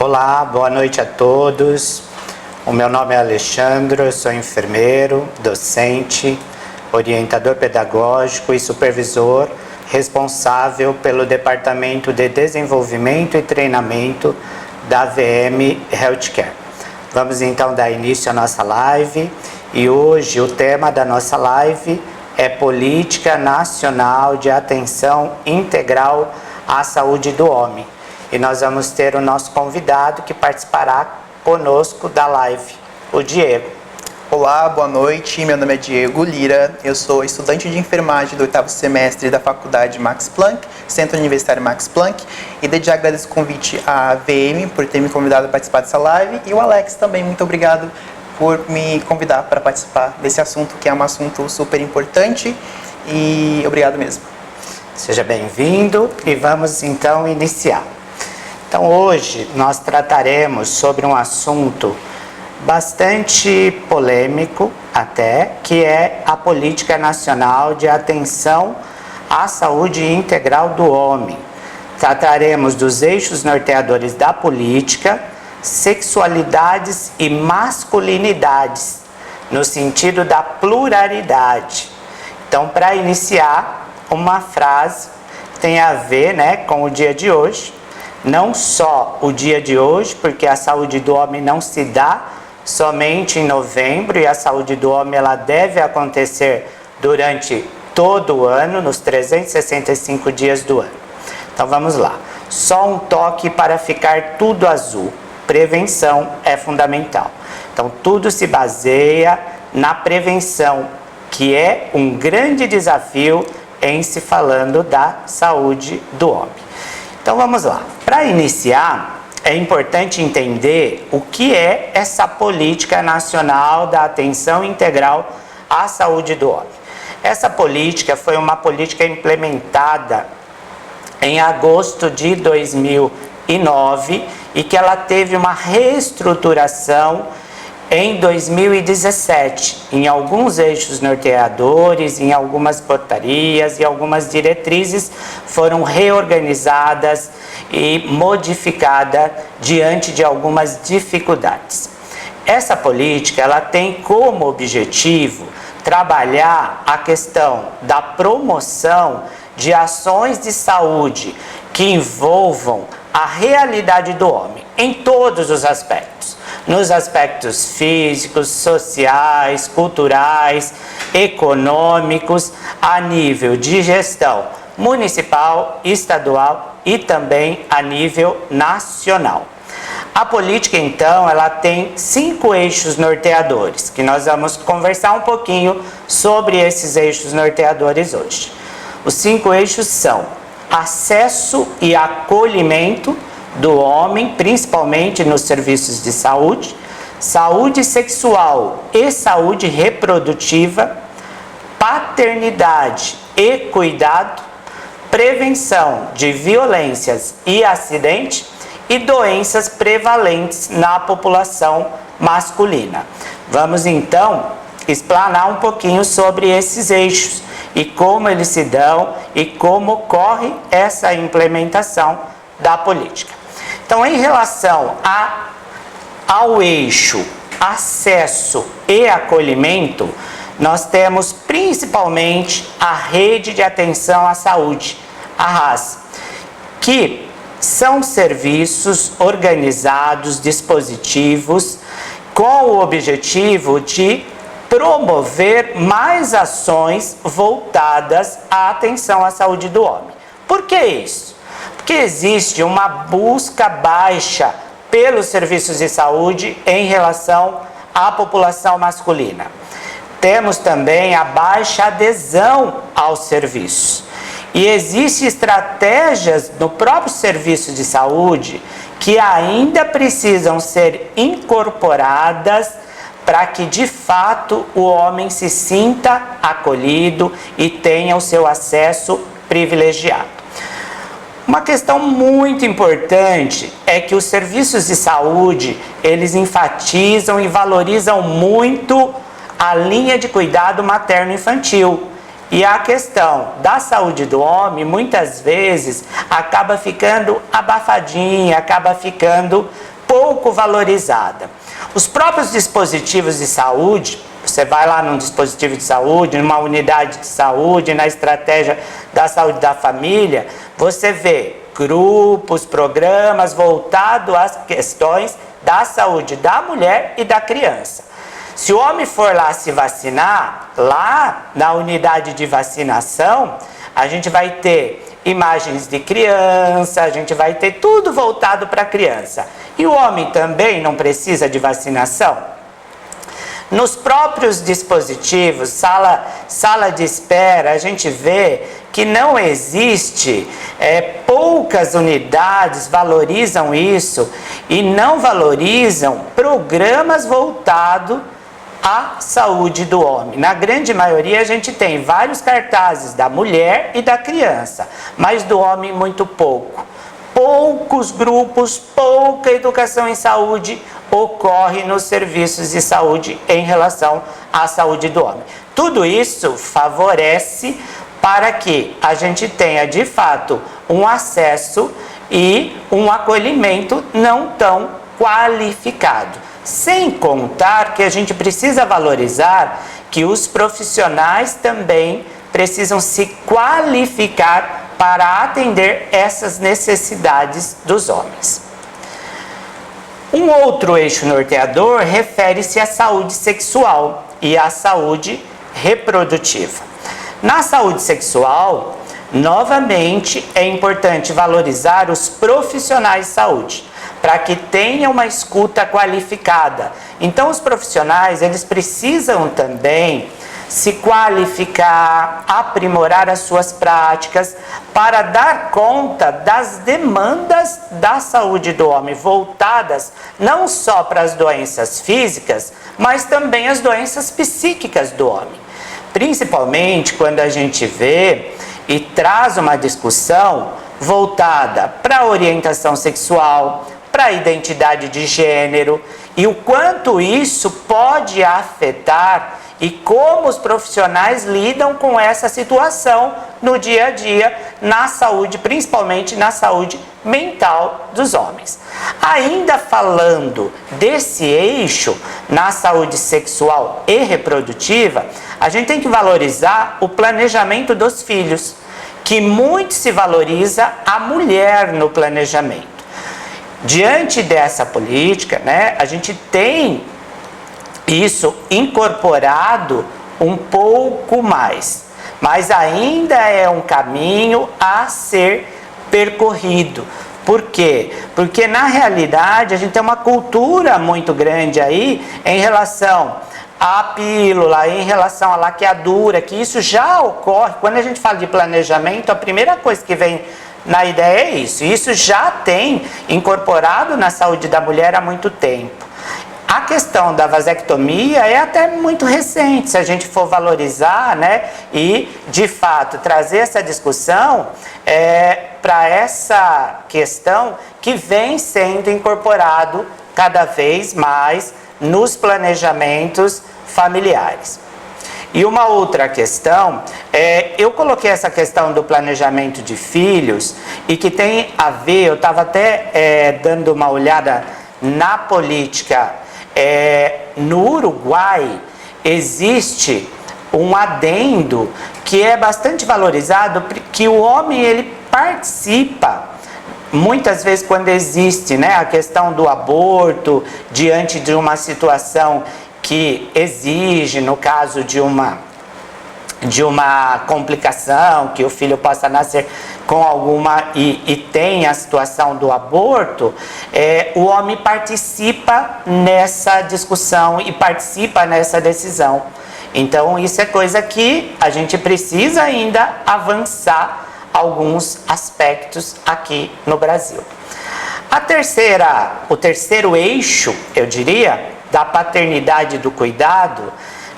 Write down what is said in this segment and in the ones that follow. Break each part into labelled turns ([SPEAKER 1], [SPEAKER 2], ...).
[SPEAKER 1] Olá, boa noite a todos. O meu nome é Alexandre, eu sou enfermeiro, docente, orientador pedagógico e supervisor responsável pelo Departamento de Desenvolvimento e Treinamento da VM Healthcare. Vamos então dar início à nossa live e hoje o tema da nossa live é Política Nacional de Atenção Integral à Saúde do Homem. E nós vamos ter o nosso convidado que participará conosco da live, o Diego.
[SPEAKER 2] Olá, boa noite. Meu nome é Diego Lira. Eu sou estudante de enfermagem do 8º semestre da Faculdade Max Planck, Centro Universitário Max Planck. E desde já agradeço o convite à VM por ter me convidado a participar dessa live. E o Alex também, muito obrigado por me convidar para participar desse assunto, que é um assunto super importante. E obrigado mesmo.
[SPEAKER 1] Seja bem-vindo e vamos então iniciar. Então hoje nós trataremos sobre um assunto bastante polêmico até, que é a Política Nacional de Atenção à Saúde Integral do Homem. Trataremos dos eixos norteadores da política, sexualidades e masculinidades, no sentido da pluralidade. Então, para iniciar, uma frase que tem a ver, com o dia de hoje. Não só o dia de hoje, porque a saúde do homem não se dá somente em novembro, e a saúde do homem ela deve acontecer durante todo o ano, nos 365 dias do ano. Então vamos lá. Só um toque para ficar tudo azul. Prevenção é fundamental. Então tudo se baseia na prevenção, que é um grande desafio em se falando da saúde do homem. Então vamos lá. Para iniciar, é importante entender o que é essa Política Nacional da Atenção Integral à Saúde do Homem. Essa política foi uma política implementada em agosto de 2009 e que ela teve uma reestruturação em 2017, em alguns eixos norteadores, em algumas portarias e algumas diretrizes foram reorganizadas e modificadas diante de algumas dificuldades. Essa política ela tem como objetivo trabalhar a questão da promoção de ações de saúde que envolvam a realidade do homem em todos os aspectos. Nos aspectos físicos, sociais, culturais, econômicos, a nível de gestão municipal, estadual e também a nível nacional. A política, então, ela tem 5 eixos norteadores, que nós vamos conversar um pouquinho sobre esses eixos norteadores hoje. Os 5 eixos são acesso e acolhimento do homem, principalmente nos serviços de saúde, saúde sexual e saúde reprodutiva, paternidade e cuidado, prevenção de violências e acidente e doenças prevalentes na população masculina. Vamos então explanar um pouquinho sobre esses eixos e como eles se dão e como ocorre essa implementação da política. Então, em relação ao eixo acesso e acolhimento, nós temos principalmente a Rede de Atenção à Saúde, a RAS, que são serviços organizados, dispositivos, com o objetivo de promover mais ações voltadas à atenção à saúde do homem. Por que isso? Porque existe uma busca baixa pelos serviços de saúde em relação à população masculina. Temos também a baixa adesão aos serviços. E existem estratégias no próprio serviço de saúde que ainda precisam ser incorporadas para que, de fato, o homem se sinta acolhido e tenha o seu acesso privilegiado. Uma questão muito importante é que os serviços de saúde, eles enfatizam e valorizam muito a linha de cuidado materno-infantil. E a questão da saúde do homem, muitas vezes, acaba ficando abafadinha, acaba ficando pouco valorizada. Os próprios dispositivos de saúde, você vai lá num dispositivo de saúde, numa unidade de saúde, na estratégia da saúde da família, você vê grupos, programas voltados às questões da saúde da mulher e da criança. Se o homem for lá se vacinar, lá na unidade de vacinação, a gente vai ter imagens de criança, a gente vai ter tudo voltado para a criança. E o homem também não precisa de vacinação? Nos próprios dispositivos, sala de espera, a gente vê que não existe, poucas unidades valorizam isso e não valorizam programas voltados à saúde do homem. Na grande maioria a gente tem vários cartazes da mulher e da criança, mas do homem muito pouco. Poucos grupos, pouca educação em saúde ocorre nos serviços de saúde em relação à saúde do homem. Tudo isso favorece para que a gente tenha de fato um acesso e um acolhimento não tão qualificado. Sem contar que a gente precisa valorizar que os profissionais também precisam se qualificar para atender essas necessidades dos homens. Um outro eixo norteador refere-se à saúde sexual e à saúde reprodutiva. Na saúde sexual, novamente é importante valorizar os profissionais de saúde, para que tenha uma escuta qualificada. Então os profissionais, eles precisam também se qualificar, aprimorar as suas práticas para dar conta das demandas da saúde do homem, voltadas não só para as doenças físicas, mas também as doenças psíquicas do homem. Principalmente quando a gente vê e traz uma discussão voltada para a orientação sexual, para a identidade de gênero e o quanto isso pode afetar e como os profissionais lidam com essa situação no dia a dia, na saúde, principalmente na saúde mental dos homens. Ainda falando desse eixo na saúde sexual e reprodutiva, a gente tem que valorizar o planejamento dos filhos, que muito se valoriza a mulher no planejamento. Diante dessa política, a gente tem isso incorporado um pouco mais, mas ainda é um caminho a ser percorrido. Por quê? Porque na realidade a gente tem uma cultura muito grande aí em relação à pílula, em relação à laqueadura, que isso já ocorre. Quando a gente fala de planejamento, a primeira coisa que vem na ideia é isso. Isso já tem incorporado na saúde da mulher há muito tempo. A questão da vasectomia é até muito recente, se a gente for valorizar, e de fato trazer essa discussão para essa questão que vem sendo incorporado cada vez mais nos planejamentos familiares. E uma outra questão, eu coloquei essa questão do planejamento de filhos e que tem a ver, eu estava até dando uma olhada na política. No Uruguai existe um adendo que é bastante valorizado, que o homem ele participa muitas vezes quando existe a questão do aborto, diante de uma situação que exige, no caso de uma complicação, que o filho possa nascer com alguma e tem a situação do aborto, o homem participa nessa discussão e participa nessa decisão. Então isso é coisa que a gente precisa ainda avançar alguns aspectos aqui no Brasil. O terceiro eixo, eu diria, da paternidade e do cuidado,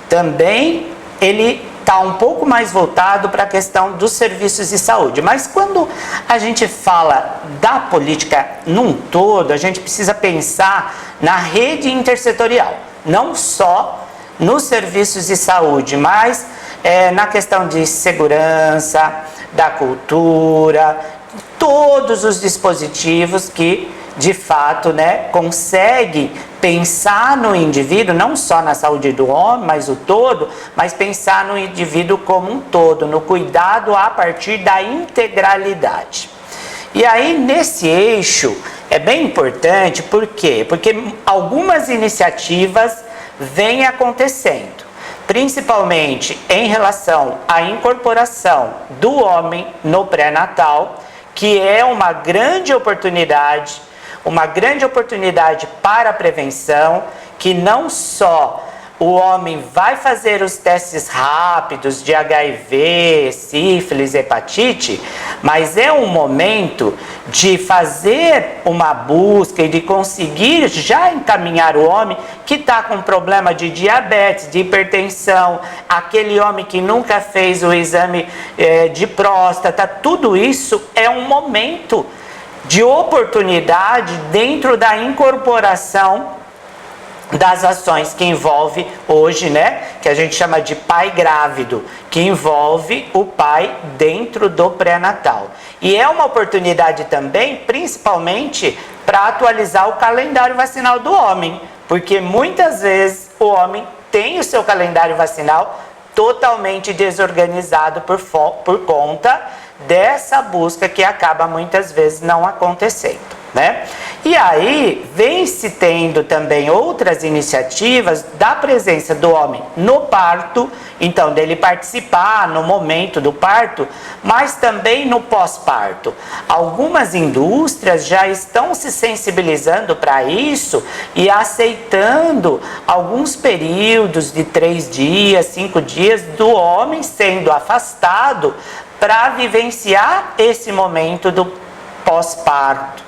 [SPEAKER 1] também ele está um pouco mais voltado para a questão dos serviços de saúde. Mas quando a gente fala da política num todo, a gente precisa pensar na rede intersetorial, não só nos serviços de saúde, mas na questão de segurança, da cultura, todos os dispositivos que de fato, consegue pensar no indivíduo, não só na saúde do homem, mas o todo, mas pensar no indivíduo como um todo, no cuidado a partir da integralidade. E aí, nesse eixo, é bem importante, por quê? Porque algumas iniciativas vêm acontecendo, principalmente em relação à incorporação do homem no pré-natal, que é uma grande oportunidade para a prevenção, que não só o homem vai fazer os testes rápidos de HIV, sífilis, hepatite, mas é um momento de fazer uma busca e de conseguir já encaminhar o homem que está com problema de diabetes, de hipertensão, aquele homem que nunca fez o exame de próstata, tudo isso é um momento de oportunidade dentro da incorporação das ações que envolve hoje, que a gente chama de pai grávido, que envolve o pai dentro do pré-natal. E é uma oportunidade também, principalmente, para atualizar o calendário vacinal do homem, porque muitas vezes o homem tem o seu calendário vacinal totalmente desorganizado por conta dessa busca que acaba muitas vezes não acontecendo, E aí vem se tendo também outras iniciativas da presença do homem no parto, então dele participar no momento do parto, mas também no pós-parto. Algumas indústrias já estão se sensibilizando para isso e aceitando alguns períodos de 3 dias, 5 dias do homem sendo afastado para vivenciar esse momento do pós-parto,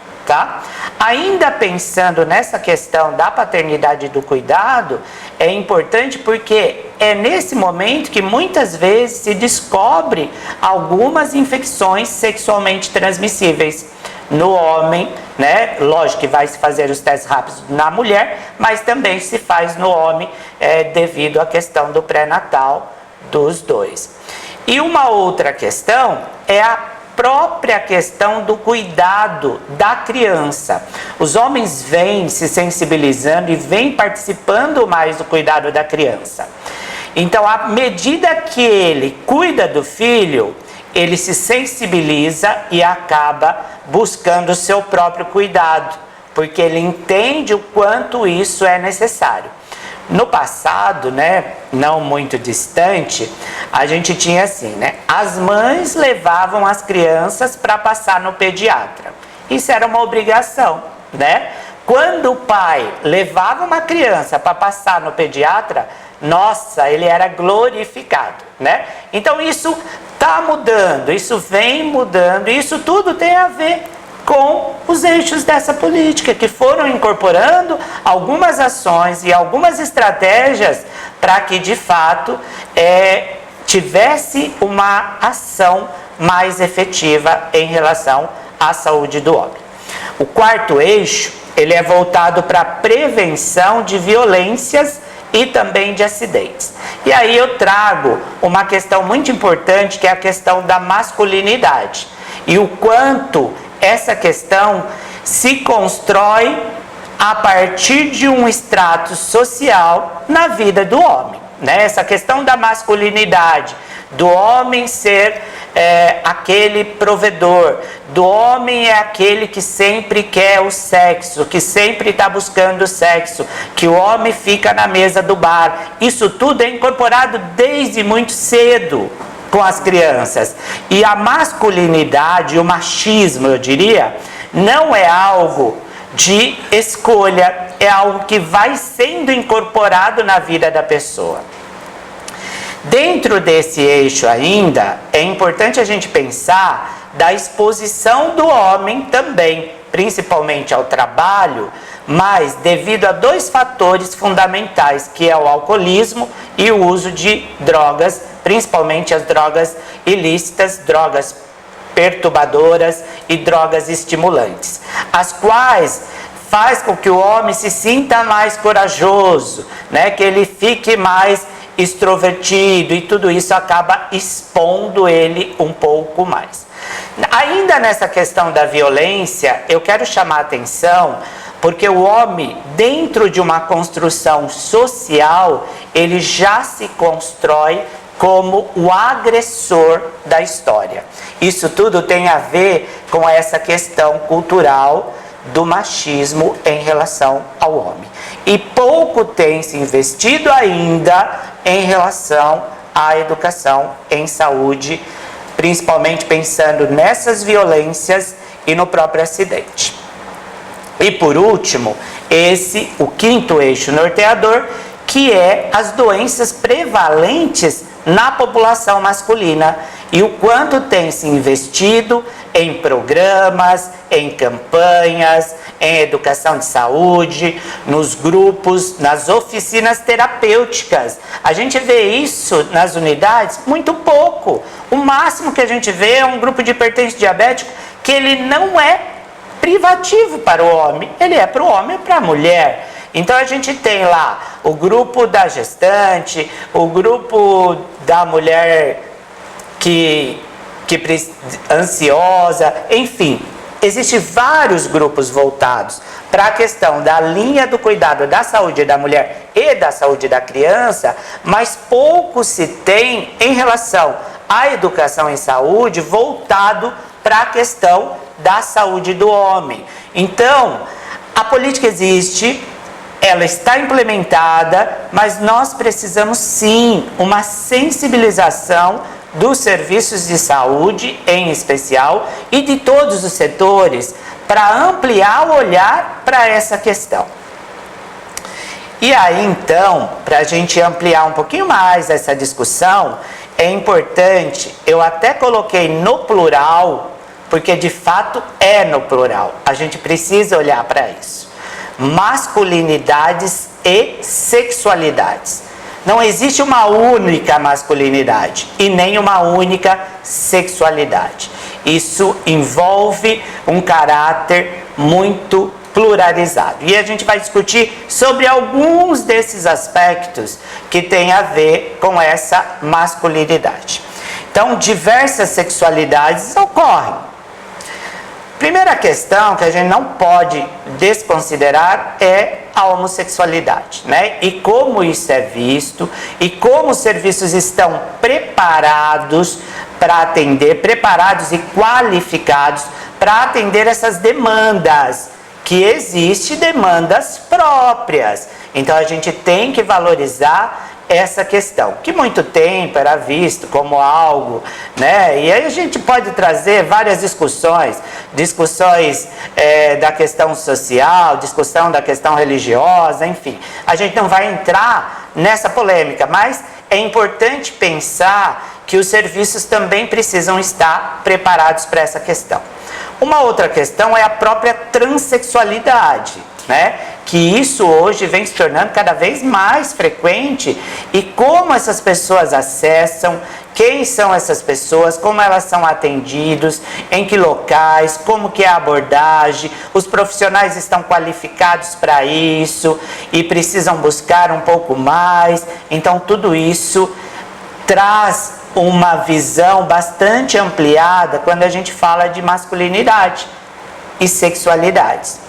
[SPEAKER 1] Ainda pensando nessa questão da paternidade e do cuidado, é importante porque é nesse momento que muitas vezes se descobre algumas infecções sexualmente transmissíveis no homem, Lógico que vai se fazer os testes rápidos na mulher, mas também se faz no homem devido à questão do pré-natal dos dois. E uma outra questão é a própria questão do cuidado da criança. Os homens vêm se sensibilizando e vêm participando mais do cuidado da criança. Então, à medida que ele cuida do filho, ele se sensibiliza e acaba buscando o seu próprio cuidado, porque ele entende o quanto isso é necessário. No passado, não muito distante, a gente tinha assim, as mães levavam as crianças para passar no pediatra. Isso era uma obrigação, Quando o pai levava uma criança para passar no pediatra, nossa, ele era glorificado, Então isso está mudando, isso vem mudando, e isso tudo tem a ver com os eixos dessa política, que foram incorporando algumas ações e algumas estratégias para que, de fato, tivesse uma ação mais efetiva em relação à saúde do homem. O quarto eixo, ele é voltado para a prevenção de violências e também de acidentes. E aí eu trago uma questão muito importante, que é a questão da masculinidade. E o quanto essa questão se constrói a partir de um extrato social na vida do homem, Essa questão da masculinidade, do homem ser aquele provedor, do homem é aquele que sempre quer o sexo, que sempre está buscando o sexo, que o homem fica na mesa do bar. Isso tudo é incorporado desde muito cedo com as crianças. E a masculinidade, o machismo, eu diria, não é algo de escolha, é algo que vai sendo incorporado na vida da pessoa. Dentro desse eixo ainda, é importante a gente pensar da exposição do homem também, principalmente ao trabalho, mas devido a 2 fatores fundamentais, que é o alcoolismo e o uso de drogas, principalmente as drogas ilícitas, drogas perturbadoras e drogas estimulantes, as quais faz com que o homem se sinta mais corajoso, que ele fique mais extrovertido, e tudo isso acaba expondo ele um pouco mais. Ainda nessa questão da violência, eu quero chamar a atenção, porque o homem, dentro de uma construção social, ele já se constrói como o agressor da história. Isso tudo tem a ver com essa questão cultural do machismo em relação ao homem. E pouco tem se investido ainda em relação à educação em saúde, principalmente pensando nessas violências e no próprio acidente. E por último, o quinto eixo norteador, que é as doenças prevalentes na população masculina e o quanto tem se investido em programas, em campanhas, em educação de saúde, nos grupos, nas oficinas terapêuticas. A gente vê isso nas unidades muito pouco. O máximo que a gente vê é um grupo de hipertenso diabético que ele não é privativo para o homem, ele é para o homem e para a mulher. Então a gente tem lá o grupo da gestante, o grupo da mulher que ansiosa, enfim, existem vários grupos voltados para a questão da linha do cuidado da saúde da mulher e da saúde da criança, mas pouco se tem em relação à educação em saúde voltado para a questão da saúde do homem. Então, a política existe, ela está implementada, mas nós precisamos sim uma sensibilização dos serviços de saúde, em especial, e de todos os setores, para ampliar o olhar para essa questão. E aí, então, para a gente ampliar um pouquinho mais essa discussão, é importante, eu até coloquei no plural, porque de fato é no plural, a gente precisa olhar para isso. Masculinidades e sexualidades. Não existe uma única masculinidade e nem uma única sexualidade. Isso envolve um caráter muito pluralizado. E a gente vai discutir sobre alguns desses aspectos que têm a ver com essa masculinidade. Então, diversas sexualidades ocorrem. Primeira questão que a gente não pode desconsiderar é a homossexualidade, né? E como isso é visto e como os serviços estão preparados para atender, preparados e qualificados para atender essas demandas, que existem demandas próprias. Então a gente tem que valorizar essa questão, que muito tempo era visto como algo, né? E aí a gente pode trazer várias discussões da questão social, discussão da questão religiosa, enfim. A gente não vai entrar nessa polêmica, mas é importante pensar que os serviços também precisam estar preparados para essa questão. Uma outra questão é a própria transexualidade, né? Que isso hoje vem se tornando cada vez mais frequente, e como essas pessoas acessam, quem são essas pessoas, como elas são atendidas, em que locais, como que é a abordagem, os profissionais estão qualificados para isso e precisam buscar um pouco mais. Então tudo isso traz uma visão bastante ampliada quando a gente fala de masculinidade e sexualidades.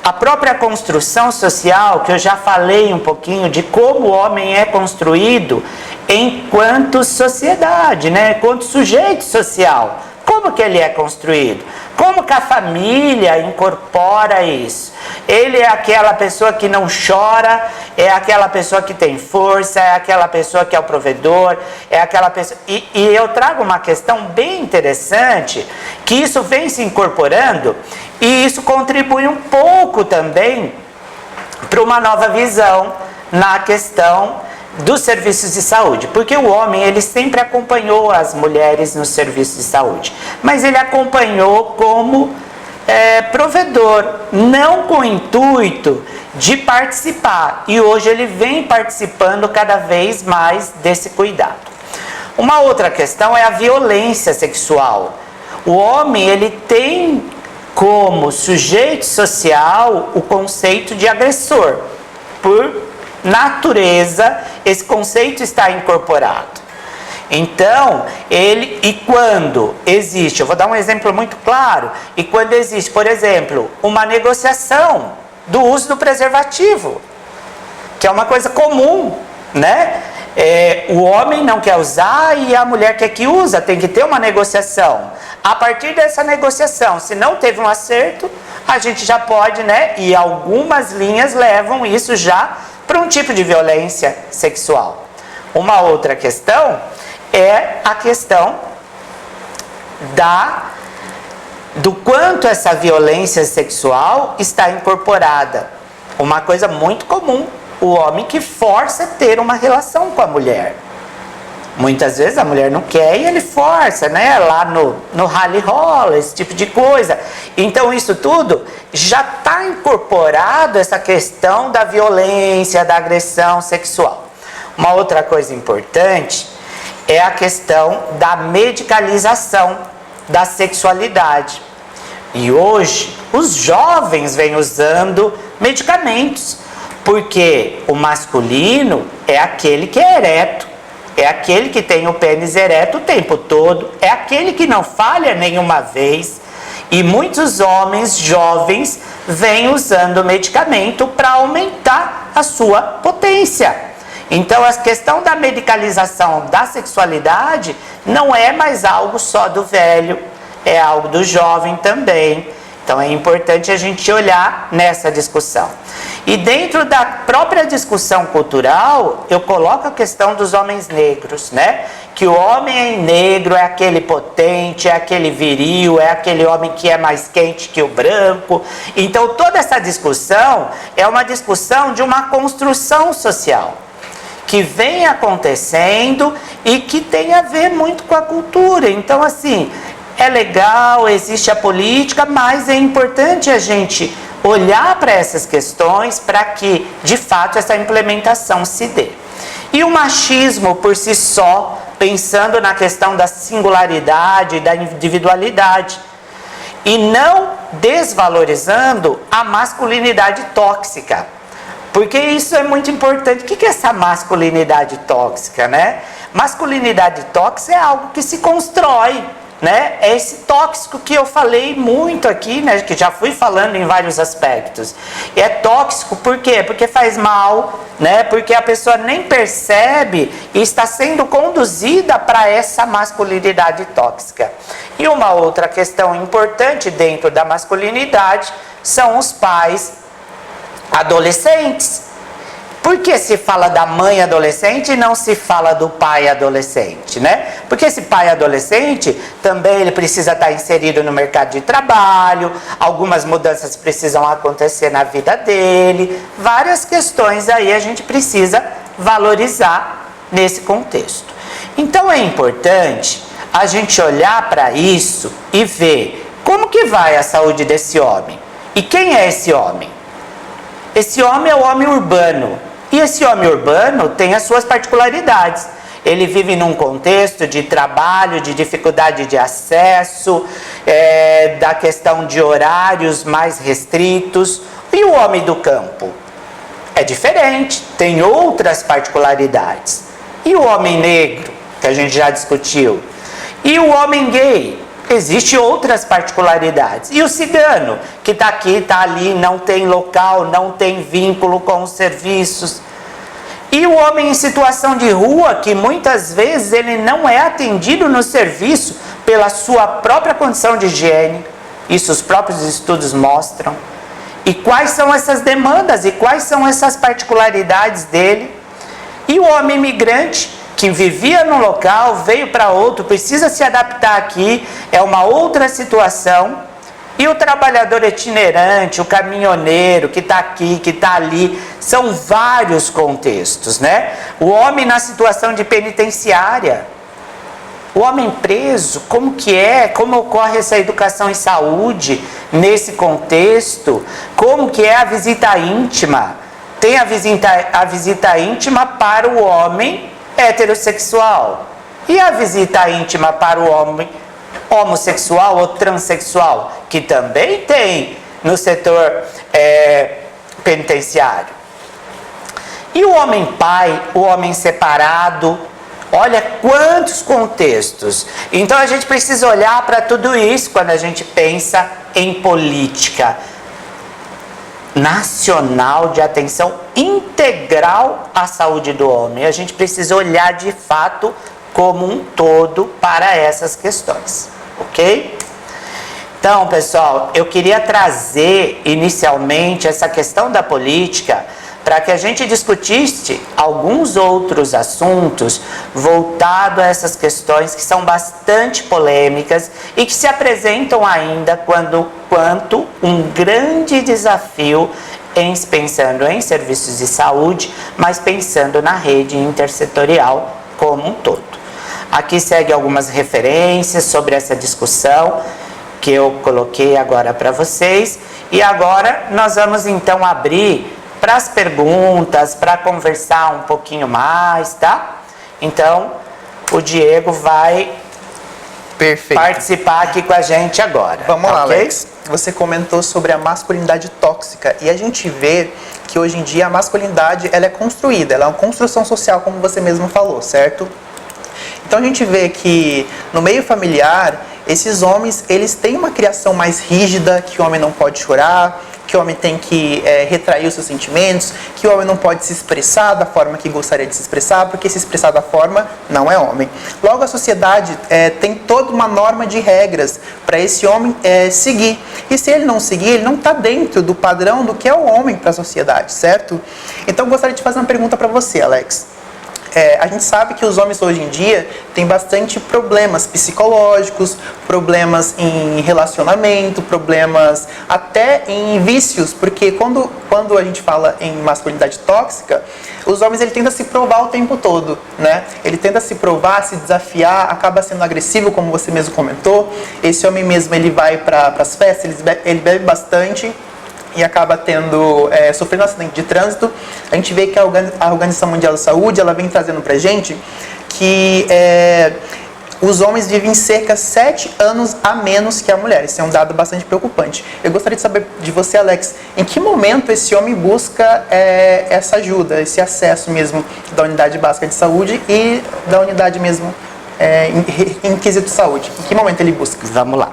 [SPEAKER 1] A própria construção social, que eu já falei um pouquinho de como o homem é construído enquanto sociedade, né? Enquanto sujeito social. Como que ele é construído? Como que a família incorpora isso? Ele é aquela pessoa que não chora, é aquela pessoa que tem força, é aquela pessoa que é o provedor, é aquela pessoa... E eu trago uma questão bem interessante, que isso vem se incorporando, e isso contribui um pouco também para uma nova visão na questão dos serviços de saúde, porque o homem ele sempre acompanhou as mulheres nos serviços de saúde, mas ele acompanhou como provedor, não com o intuito de participar, e hoje ele vem participando cada vez mais desse cuidado. Uma outra questão é a violência sexual. O homem ele tem como sujeito social o conceito de agressor, por natureza, esse conceito está incorporado. Então, quando existe, eu vou dar um exemplo muito claro, e quando existe, por exemplo, uma negociação do uso do preservativo, que é uma coisa comum, né? O homem não quer usar e a mulher quer que usa, tem que ter uma negociação. A partir dessa negociação, se não teve um acerto, a gente já pode, né? E algumas linhas levam isso já para um tipo de violência sexual. Uma outra questão é a questão do quanto essa violência sexual está incorporada. Uma coisa muito comum, o homem que força ter uma relação com a mulher. Muitas vezes a mulher não quer e ele força, né? Lá no rally rola, esse tipo de coisa. Então isso tudo já está incorporado, essa questão da violência, da agressão sexual. Uma outra coisa importante é a questão da medicalização da sexualidade. E hoje os jovens vêm usando medicamentos, porque o masculino é aquele que é ereto, é aquele que tem o pênis ereto o tempo todo, é aquele que não falha nenhuma vez. E muitos homens jovens vêm usando medicamento para aumentar a sua potência. Então, a questão da medicalização da sexualidade não é mais algo só do velho, é algo do jovem também. Então, é importante a gente olhar nessa discussão. E dentro da própria discussão cultural, eu coloco a questão dos homens negros, né? Que o homem negro é aquele potente, é aquele viril, é aquele homem que é mais quente que o branco. Então, toda essa discussão é uma discussão de uma construção social que vem acontecendo e que tem a ver muito com a cultura. Então, assim, é legal, existe a política, mas é importante a gente olhar para essas questões para que, de fato, essa implementação se dê. E o machismo por si só, pensando na questão da singularidade, da individualidade, e não desvalorizando a masculinidade tóxica. Porque isso é muito importante. O que é essa masculinidade tóxica, né? Masculinidade tóxica é algo que se constrói, né? É esse tóxico que eu falei muito aqui, né? Que já fui falando em vários aspectos. E é tóxico por quê? Porque faz mal, né? Porque a pessoa nem percebe e está sendo conduzida para essa masculinidade tóxica. E uma outra questão importante dentro da masculinidade são os pais adolescentes. Por que se fala da mãe adolescente e não se fala do pai adolescente, né? Porque esse pai adolescente também ele precisa estar inserido no mercado de trabalho, algumas mudanças precisam acontecer na vida dele, várias questões aí a gente precisa valorizar nesse contexto. Então é importante a gente olhar para isso e ver como que vai a saúde desse homem. E quem é esse homem? Esse homem é o homem urbano. E esse homem urbano tem as suas particularidades. Ele vive num contexto de trabalho, de dificuldade de acesso, da questão de horários mais restritos. E o homem do campo? É diferente, tem outras particularidades. E o homem negro, que a gente já discutiu? E o homem gay? Existem outras particularidades. E o cigano, que está aqui, está ali, não tem local, não tem vínculo com os serviços. E o homem em situação de rua, que muitas vezes ele não é atendido no serviço pela sua própria condição de higiene. Isso os próprios estudos mostram. E quais são essas demandas e quais são essas particularidades dele? E o homem imigrante, que vivia num local, veio para outro, precisa se adaptar aqui, é uma outra situação. E o trabalhador itinerante, o caminhoneiro que está aqui, que está ali, são vários contextos, né? O homem na situação de penitenciária, o homem preso, como que é, como ocorre essa educação em saúde nesse contexto, como que é a visita íntima? Tem a visita íntima para o homem heterossexual. E a visita íntima para o homem homossexual ou transexual, que também tem no setor penitenciário. E o homem pai, o homem separado, olha quantos contextos. Então a gente precisa olhar para tudo isso quando a gente pensa em política nacional de atenção integral à saúde do homem. A gente precisa olhar de fato como um todo para essas questões, ok? Então, pessoal, eu queria trazer inicialmente essa questão da política para que a gente discutisse alguns outros assuntos voltados a essas questões que são bastante polêmicas e que se apresentam ainda quanto um grande desafio pensando em serviços de saúde, mas pensando na rede intersetorial como um todo. Aqui segue algumas referências sobre essa discussão que eu coloquei agora para vocês, e agora nós vamos então abrir para as perguntas, para conversar um pouquinho mais, tá? Então, o Diego vai participar aqui com a gente agora.
[SPEAKER 2] Vamos lá,
[SPEAKER 1] okay?
[SPEAKER 2] Alex. Você comentou sobre a masculinidade tóxica e a gente vê que hoje em dia a masculinidade ela é construída, ela é uma construção social, como você mesmo falou, certo? Então a gente vê que no meio familiar, esses homens, eles têm uma criação mais rígida, que o homem não pode chorar, que o homem tem que retrair os seus sentimentos, que o homem não pode se expressar da forma que gostaria de se expressar, porque se expressar da forma não é homem. Logo, a sociedade tem toda uma norma de regras para esse homem seguir. E se ele não seguir, ele não está dentro do padrão do que é o homem para a sociedade, certo? Então, eu gostaria de fazer uma pergunta para você, Alex. A gente sabe que os homens hoje em dia têm bastante problemas psicológicos, problemas em relacionamento, problemas até em vícios, porque quando a gente fala em masculinidade tóxica, os homens ele tenta se provar o tempo todo, né? Ele tenta se provar, se desafiar, acaba sendo agressivo, como você mesmo comentou. Esse homem mesmo ele vai para as festas, ele bebe bastante e acaba sofrendo um acidente de trânsito. A gente vê que a Organização Mundial da Saúde ela vem trazendo pra gente que os homens vivem cerca de 7 anos a menos que a mulher. Isso é um dado bastante preocupante. Eu gostaria de saber de você, Alex, em que momento esse homem busca essa ajuda, esse acesso mesmo da unidade básica de saúde e da unidade mesmo em quesito de saúde? Em que momento ele busca?
[SPEAKER 1] Vamos lá.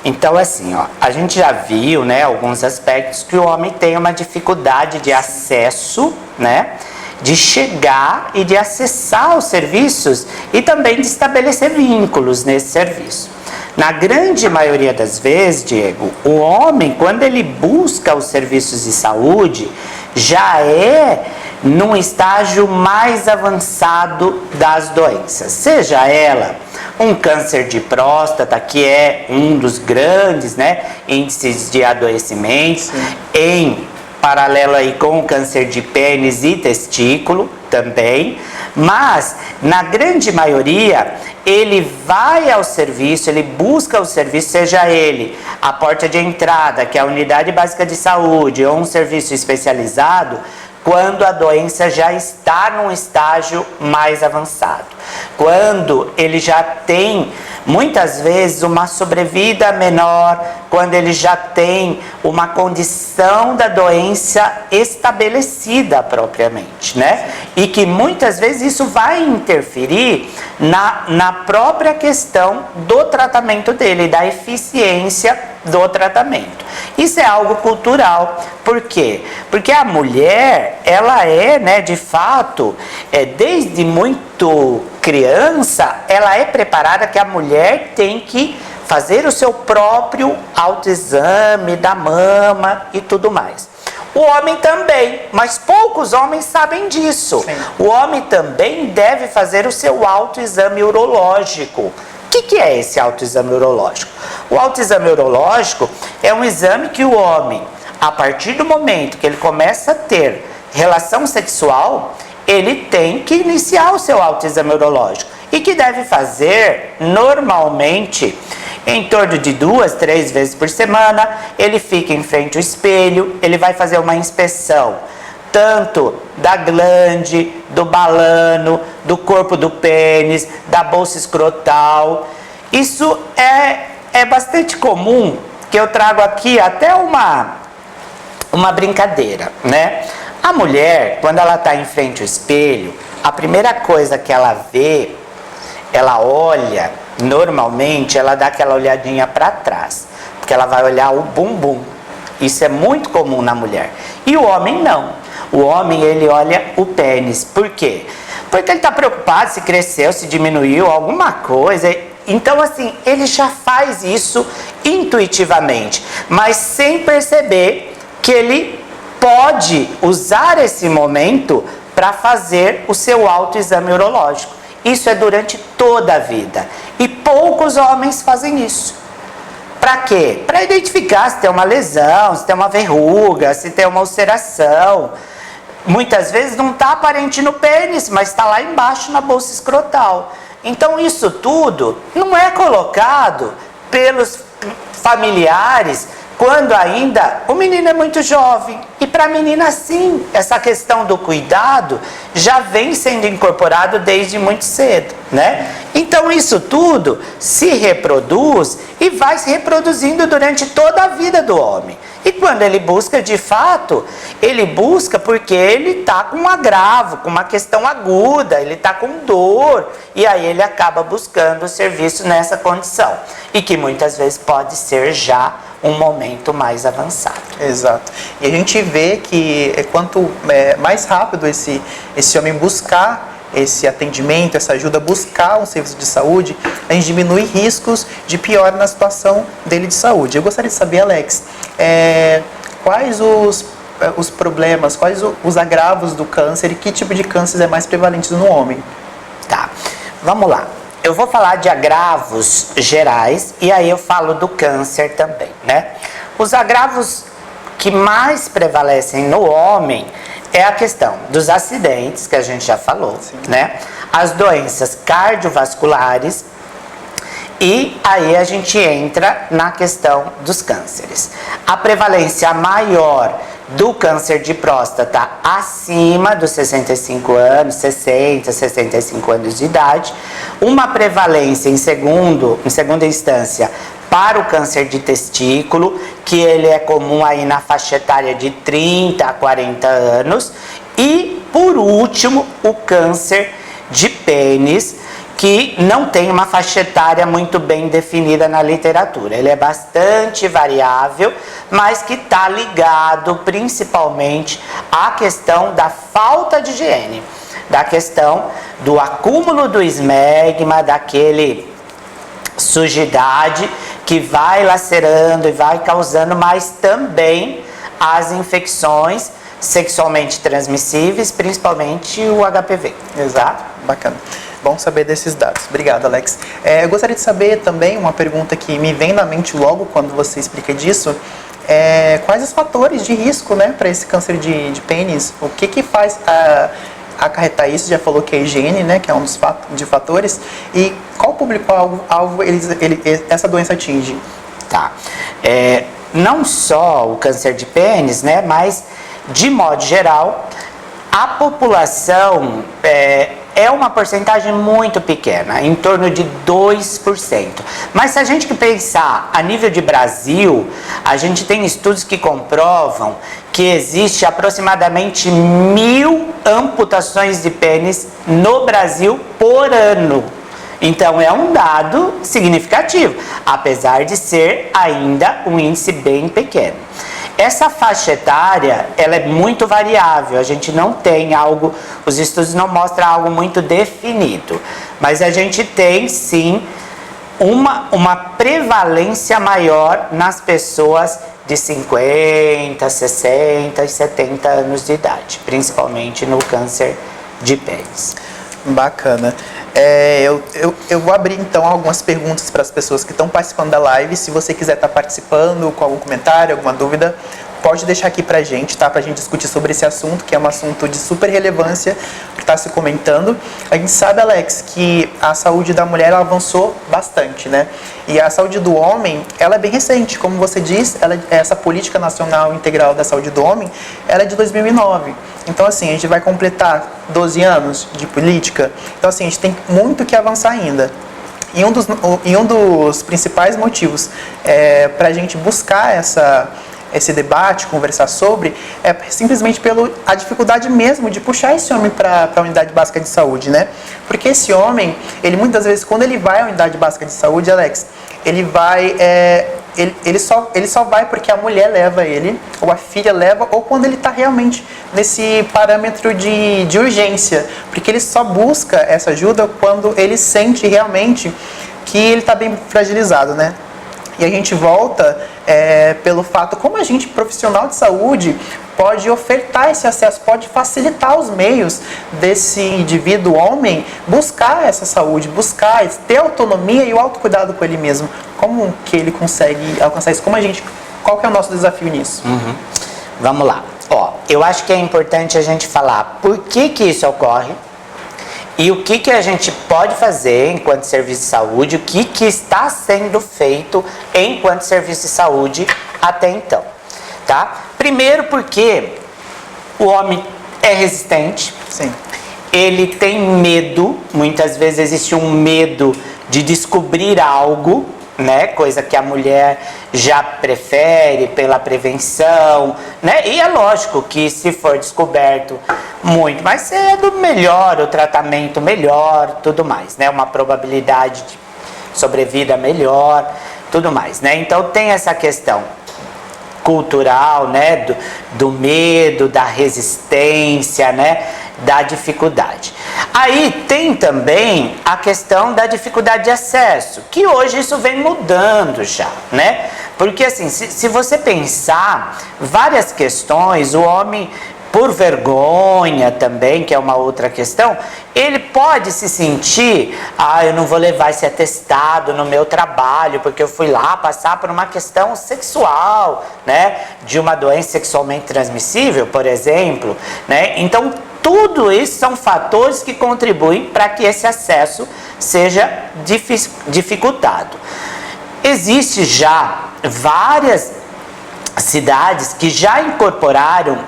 [SPEAKER 1] Então, assim, ó, a gente já viu, né, alguns aspectos que o homem tem uma dificuldade de acesso, né, de chegar e de acessar os serviços e também de estabelecer vínculos nesse serviço. Na grande maioria das vezes, Diego, o homem, quando ele busca os serviços de saúde, já é num estágio mais avançado das doenças, seja ela um câncer de próstata, que é um dos grandes, né, índices de adoecimento, sim, em paralelo aí com o câncer de pênis e testículo também, mas na grande maioria ele vai ao serviço, ele busca o serviço, seja ele a porta de entrada, que é a unidade básica de saúde, ou um serviço especializado, quando a doença já está num estágio mais avançado. Quando ele já tem, muitas vezes, uma sobrevida menor, quando ele já tem uma condição da doença estabelecida propriamente, né? E que muitas vezes isso vai interferir na própria questão do tratamento dele, da eficiência do tratamento. Isso é algo cultural. Por quê? Porque a mulher, ela né, de fato, desde muito criança, ela é preparada que a mulher tem que fazer o seu próprio autoexame da mama e tudo mais. O homem também, mas poucos homens sabem disso. Sim. O homem também deve fazer o seu autoexame urológico. O que é esse autoexame urológico? O autoexame urológico é um exame que o homem, a partir do momento que ele começa a ter relação sexual, ele tem que iniciar o seu autoexame urológico e que deve fazer normalmente em torno de 2, 3 vezes por semana. Ele fica em frente ao espelho, ele vai fazer uma inspeção tanto da glande, do balano, do corpo do pênis, da bolsa escrotal. Isso é bastante comum, que eu trago aqui até uma brincadeira, né? A mulher, quando ela está em frente ao espelho, a primeira coisa que ela vê, ela olha, normalmente ela dá aquela olhadinha para trás, porque ela vai olhar o bumbum. Isso é muito comum na mulher. E o homem não. O homem, ele olha o pênis. Por quê? Porque ele está preocupado se cresceu, se diminuiu, alguma coisa. Então, assim, ele já faz isso intuitivamente, mas sem perceber que ele pode usar esse momento para fazer o seu autoexame urológico. Isso é durante toda a vida. E poucos homens fazem isso. Para quê? Para identificar se tem uma lesão, se tem uma verruga, se tem uma ulceração. Muitas vezes não está aparente no pênis, mas está lá embaixo na bolsa escrotal. Então isso tudo não é colocado pelos familiares quando ainda o menino é muito jovem. E para a menina, sim, essa questão do cuidado já vem sendo incorporado desde muito cedo, né? Então isso tudo se reproduz e vai se reproduzindo durante toda a vida do homem. E quando ele busca, de fato, ele busca porque ele está com um agravo, com uma questão aguda, ele está com dor, e aí ele acaba buscando o serviço nessa condição. E que muitas vezes pode ser já um momento mais avançado.
[SPEAKER 2] Exato. E a gente vê que quanto mais rápido esse homem buscar esse atendimento, essa ajuda, buscar um serviço de saúde, a gente diminui riscos de pior na situação dele de saúde. Eu gostaria de saber, Alex, quais os problemas, quais os agravos do câncer e que tipo de câncer é mais prevalente no homem?
[SPEAKER 1] Tá, vamos lá. Eu vou falar de agravos gerais e aí eu falo do câncer também, né? Os agravos que mais prevalecem no homem é a questão dos acidentes, que a gente já falou, sim, né? As doenças cardiovasculares e aí a gente entra na questão dos cânceres. A prevalência maior do câncer de próstata acima dos 65 anos, 60, 65 anos de idade. Uma prevalência em segunda instância para o câncer de testículo, que ele é comum aí na faixa etária de 30 a 40 anos. E, por último, o câncer de pênis, que não tem uma faixa etária muito bem definida na literatura. Ele é bastante variável, mas que está ligado principalmente à questão da falta de higiene, da questão do acúmulo do esmegma, daquele sujidade que vai lacerando e vai causando, mas também as infecções sexualmente transmissíveis, principalmente o HPV.
[SPEAKER 2] Exato, bacana. Bom saber desses dados. Obrigado, Alex. Eu gostaria de saber também, uma pergunta que me vem na mente logo quando você explica disso, quais os fatores de risco, né, para esse câncer de pênis? O que faz acarretar isso? Já falou que é a higiene, né, que é um dos fatores. E qual público-alvo essa doença atinge?
[SPEAKER 1] Tá. Não só o câncer de pênis, né, mas, de modo geral, a população é uma porcentagem muito pequena, em torno de 2%. Mas se a gente pensar a nível de Brasil, a gente tem estudos que comprovam que existe aproximadamente 1.000 amputações de pênis no Brasil por ano. Então é um dado significativo, apesar de ser ainda um índice bem pequeno. Essa faixa etária, ela é muito variável, a gente não tem algo, os estudos não mostram algo muito definido, mas a gente tem sim uma prevalência maior nas pessoas de 50, 60 e 70 anos de idade, principalmente no câncer de pênis.
[SPEAKER 2] Bacana. Eu vou abrir então algumas perguntas para as pessoas que estão participando da live. Se você quiser estar participando com algum comentário, alguma dúvida, pode deixar aqui pra gente, tá? Pra gente discutir sobre esse assunto, que é um assunto de super relevância que está se comentando. A gente sabe, Alex, que a saúde da mulher ela avançou bastante, né? E a saúde do homem, ela é bem recente. Como você diz, essa Política Nacional Integral da Saúde do Homem, ela é de 2009. Então, assim, a gente vai completar 12 anos de política. Então, assim, a gente tem muito que avançar ainda. E um dos principais motivos para a gente buscar esse debate, conversar sobre, é simplesmente pela dificuldade mesmo de puxar esse homem para a unidade básica de saúde, né? Porque esse homem, ele muitas vezes, quando ele vai à unidade básica de saúde, Alex, ele vai, ele só vai porque a mulher leva ele, ou a filha leva, ou quando ele está realmente nesse parâmetro de urgência, porque ele só busca essa ajuda quando ele sente realmente que ele está bem fragilizado, né? E a gente volta pelo fato como a gente, profissional de saúde, pode ofertar esse acesso, pode facilitar os meios desse indivíduo homem buscar essa saúde, buscar ter autonomia e o autocuidado com ele mesmo. Como que ele consegue alcançar isso? Qual que é o nosso desafio nisso?
[SPEAKER 1] Vamos lá. Eu acho que é importante a gente falar por que isso ocorre e o que a gente pode fazer enquanto serviço de saúde, o que está sendo feito enquanto serviço de saúde até então, tá? Primeiro porque o homem é resistente.
[SPEAKER 2] Sim.
[SPEAKER 1] Ele tem medo, muitas vezes existe um medo de descobrir algo, né? Coisa que a mulher já prefere pela prevenção, né? E é lógico que se for descoberto muito mais cedo, melhor, o tratamento melhor, tudo mais, né? Uma probabilidade de sobrevida melhor, tudo mais, né? Então tem essa questão cultural, né? Do medo, da resistência, né? Da dificuldade. Aí tem também a questão da dificuldade de acesso, que hoje isso vem mudando já, né? Porque assim, se você pensar, várias questões, o homem, por vergonha também, que é uma outra questão, ele pode se sentir, eu não vou levar esse atestado no meu trabalho, porque eu fui lá passar por uma questão sexual, né? De uma doença sexualmente transmissível, por exemplo, né? Então, tudo isso são fatores que contribuem para que esse acesso seja dificultado. Existe já várias cidades que já incorporaram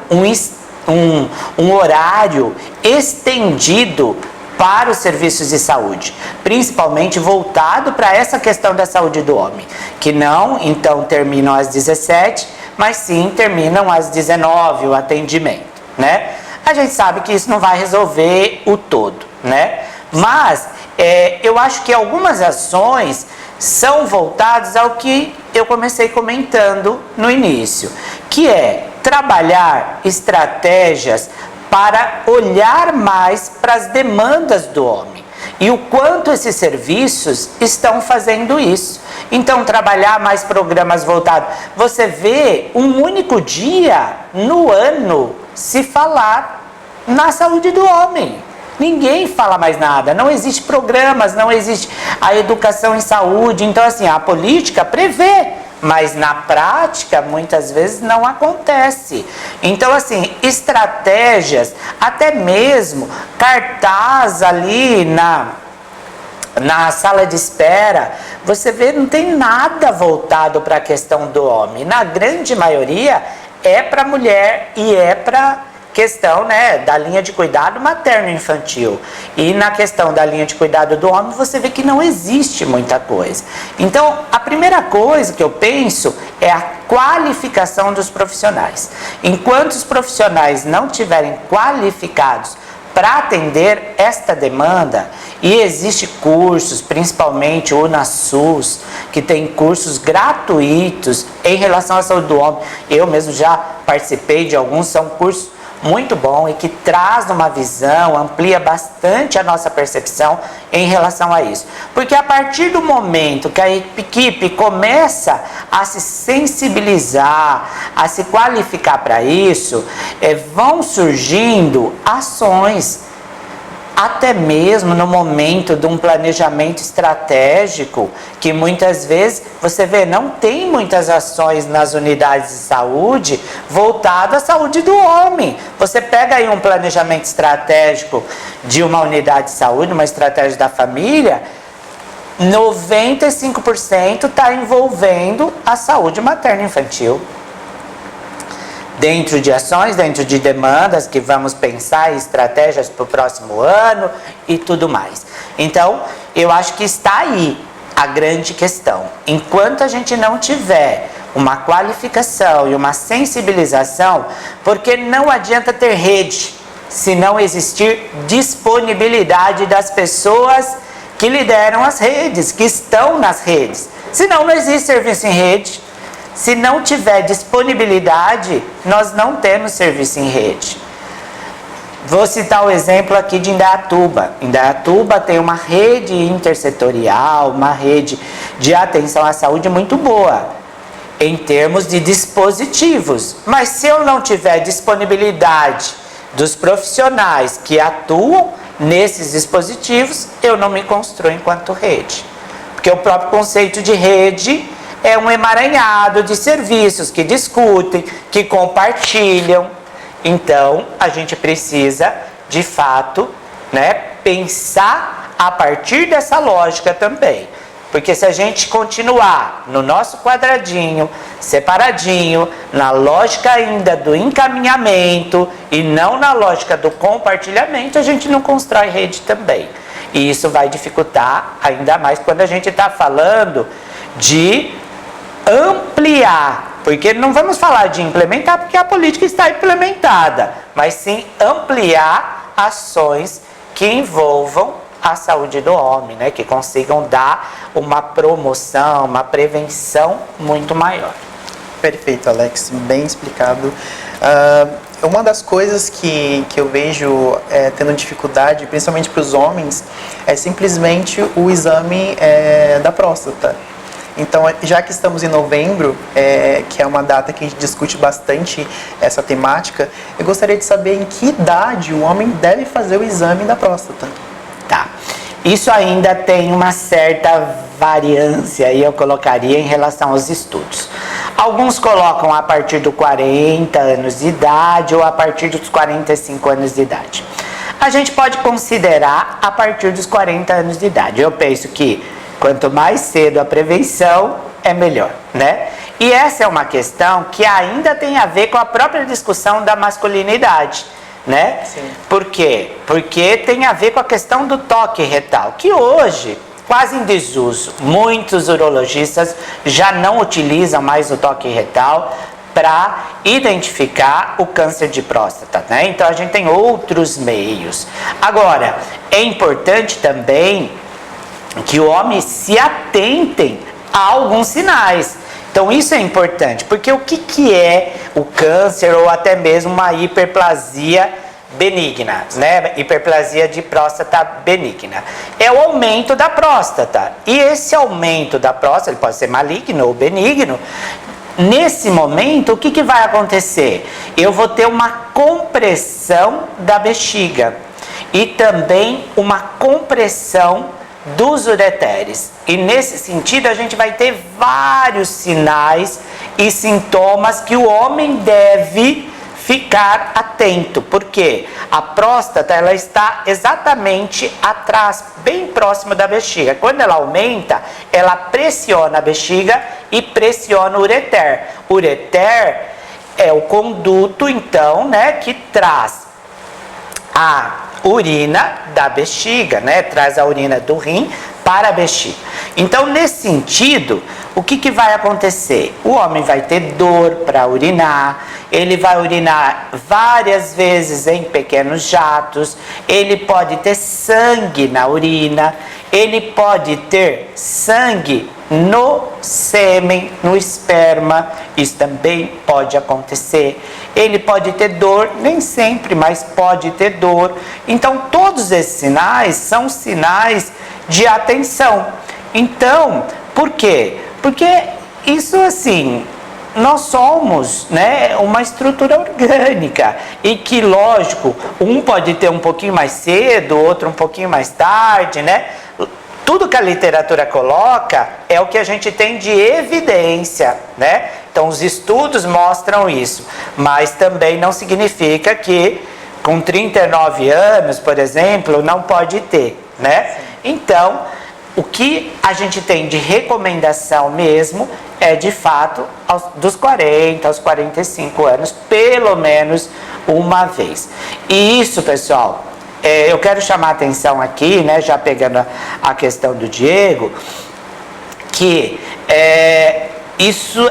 [SPEAKER 1] um horário estendido para os serviços de saúde, principalmente voltado para essa questão da saúde do homem, que não, então, terminam às 17, mas sim terminam às 19 o atendimento, né? A gente sabe que isso não vai resolver o todo, né? Mas eu acho que algumas ações são voltadas ao que eu comecei comentando no início, que é trabalhar estratégias para olhar mais para as demandas do homem e o quanto esses serviços estão fazendo isso. Então, trabalhar mais programas voltados. Você vê um único dia no ano se falar na saúde do homem. Ninguém fala mais nada, não existe programas, não existe a educação em saúde. Então, assim, a política prevê, mas na prática, muitas vezes, não acontece. Então, assim, estratégias, até mesmo cartaz ali na sala de espera, você vê, não tem nada voltado para a questão do homem. Na grande maioria, é para a mulher e é para questão, né, da linha de cuidado materno-infantil. E na questão da linha de cuidado do homem, você vê que não existe muita coisa. Então, a primeira coisa que eu penso é a qualificação dos profissionais. Enquanto os profissionais não tiverem qualificados para atender esta demanda, e existe cursos, principalmente o UNASUS, que tem cursos gratuitos em relação à saúde do homem. Eu mesmo já participei de alguns, são cursos muito bom e que traz uma visão, amplia bastante a nossa percepção em relação a isso. Porque a partir do momento que a equipe começa a se sensibilizar, a se qualificar para isso, vão surgindo ações, até mesmo no momento de um planejamento estratégico, que muitas vezes, você vê, não tem muitas ações nas unidades de saúde voltadas à saúde do homem. Você pega aí um planejamento estratégico de uma unidade de saúde, uma estratégia da família, 95% está envolvendo a saúde materno-infantil. Dentro de ações, dentro de demandas que vamos pensar em estratégias para o próximo ano e tudo mais. Então, eu acho que está aí a grande questão. Enquanto a gente não tiver uma qualificação e uma sensibilização, porque não adianta ter rede se não existir disponibilidade das pessoas que lideram as redes, que estão nas redes. Senão não existe serviço em rede. Se não tiver disponibilidade, nós não temos serviço em rede. Vou citar o exemplo aqui de Indaiatuba. Indaiatuba tem uma rede intersetorial, uma rede de atenção à saúde muito boa, em termos de dispositivos. Mas se eu não tiver disponibilidade dos profissionais que atuam nesses dispositivos, eu não me construo enquanto rede. Porque o próprio conceito de rede é um emaranhado de serviços que discutem, que compartilham. Então, a gente precisa, de fato, pensar a partir dessa lógica também. Porque se a gente continuar no nosso quadradinho, separadinho, na lógica ainda do encaminhamento e não na lógica do compartilhamento, a gente não constrói rede também. E isso vai dificultar ainda mais quando a gente está falando de ampliar, porque não vamos falar de implementar, porque a política está implementada, mas sim ampliar ações que envolvam a saúde do homem, que consigam dar uma promoção, uma prevenção muito maior.
[SPEAKER 2] Perfeito, Alex, bem explicado. Uma das coisas que eu vejo tendo dificuldade, principalmente para os homens, é simplesmente o exame da próstata. Então, já que estamos em novembro, que é uma data que a gente discute bastante essa temática, eu gostaria de saber em que idade o homem deve fazer o exame da próstata.
[SPEAKER 1] Tá. Isso ainda tem uma certa variância, e eu colocaria em relação aos estudos. Alguns colocam a partir dos 40 anos de idade ou a partir dos 45 anos de idade. A gente pode considerar a partir dos 40 anos de idade. Eu penso que quanto mais cedo a prevenção, é melhor, E essa é uma questão que ainda tem a ver com a própria discussão da masculinidade,
[SPEAKER 2] Sim.
[SPEAKER 1] Por quê? Porque tem a ver com a questão do toque retal, que hoje, quase em desuso, muitos urologistas já não utilizam mais o toque retal para identificar o câncer de próstata, Então a gente tem outros meios. Agora, é importante também que o homem se atentem a alguns sinais. Então isso é importante, porque o que é o câncer ou até mesmo uma hiperplasia benigna, Hiperplasia de próstata benigna. É o aumento da próstata. E esse aumento da próstata, ele pode ser maligno ou benigno. Nesse momento, o que vai acontecer? Eu vou ter uma compressão da bexiga e também uma compressão dos ureteres. E nesse sentido a gente vai ter vários sinais e sintomas que o homem deve ficar atento, porque a próstata ela está exatamente atrás, bem próximo da bexiga. Quando ela aumenta, ela pressiona a bexiga e pressiona o ureter. O ureter é o conduto, então, que traz a urina da bexiga, traz a urina do rim para a bexiga. Então, nesse sentido, o que vai acontecer? O homem vai ter dor para urinar, ele vai urinar várias vezes em pequenos jatos, ele pode ter sangue na urina, ele pode ter sangue no sêmen, no esperma, isso também pode acontecer. Ele pode ter dor, nem sempre, mas pode ter dor. Então, todos esses sinais são sinais de atenção. Então, por quê? Porque isso assim, nós somos uma estrutura orgânica e que, lógico, um pode ter um pouquinho mais cedo, outro um pouquinho mais tarde, Tudo que a literatura coloca é o que a gente tem de evidência, Então, os estudos mostram isso, mas também não significa que com 39 anos, por exemplo, não pode ter, Então, o que a gente tem de recomendação mesmo é, de fato, dos 40 aos 45 anos, pelo menos uma vez. E isso, pessoal, eu quero chamar a atenção aqui, já pegando a questão do Diego, que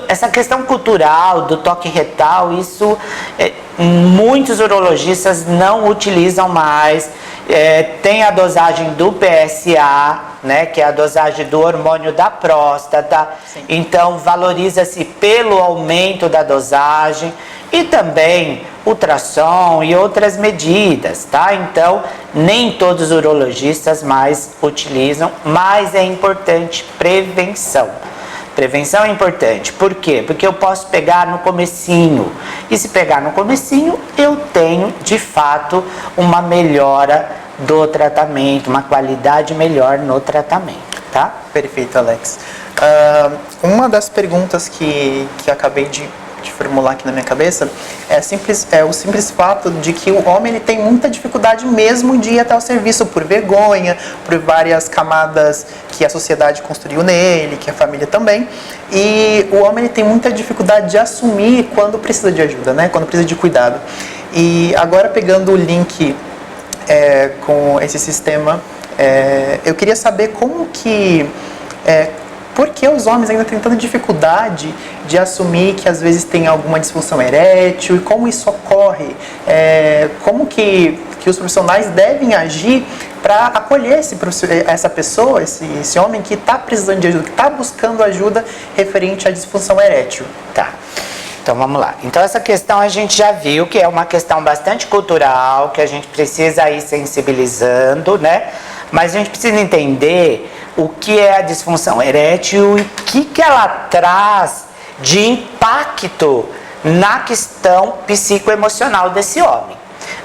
[SPEAKER 1] essa questão cultural do toque retal, muitos urologistas não utilizam mais. Tem a dosagem do PSA, né, que é a dosagem do hormônio da próstata. Sim. Então valoriza-se pelo aumento da dosagem e também ultrassom e outras medidas, tá? Então nem todos os urologistas mais utilizam, mas é importante prevenção. Prevenção é importante. Por quê? Porque eu posso pegar no comecinho. E se pegar no comecinho, eu tenho, de fato, uma melhora do tratamento, uma qualidade melhor no tratamento, tá?
[SPEAKER 2] Perfeito, Alex. Uma das perguntas que acabei de formular aqui na minha cabeça é o simples fato de que o homem ele tem muita dificuldade mesmo de ir até o serviço por vergonha, por várias camadas que a sociedade construiu nele, que a família também. E o homem ele tem muita dificuldade de assumir quando precisa de ajuda, né? Quando precisa de cuidado. E agora pegando o link com esse sistema, eu queria saber como que... por que os homens ainda têm tanta dificuldade de assumir que às vezes tem alguma disfunção erétil e como isso ocorre? Como que os profissionais devem agir para acolher essa pessoa, esse homem que está precisando de ajuda, que está buscando ajuda referente à disfunção erétil?
[SPEAKER 1] Tá. Então vamos lá. Então essa questão a gente já viu que é uma questão bastante cultural, que a gente precisa ir sensibilizando, né? Mas a gente precisa entender o que é a disfunção erétil e o que ela traz de impacto na questão psicoemocional desse homem.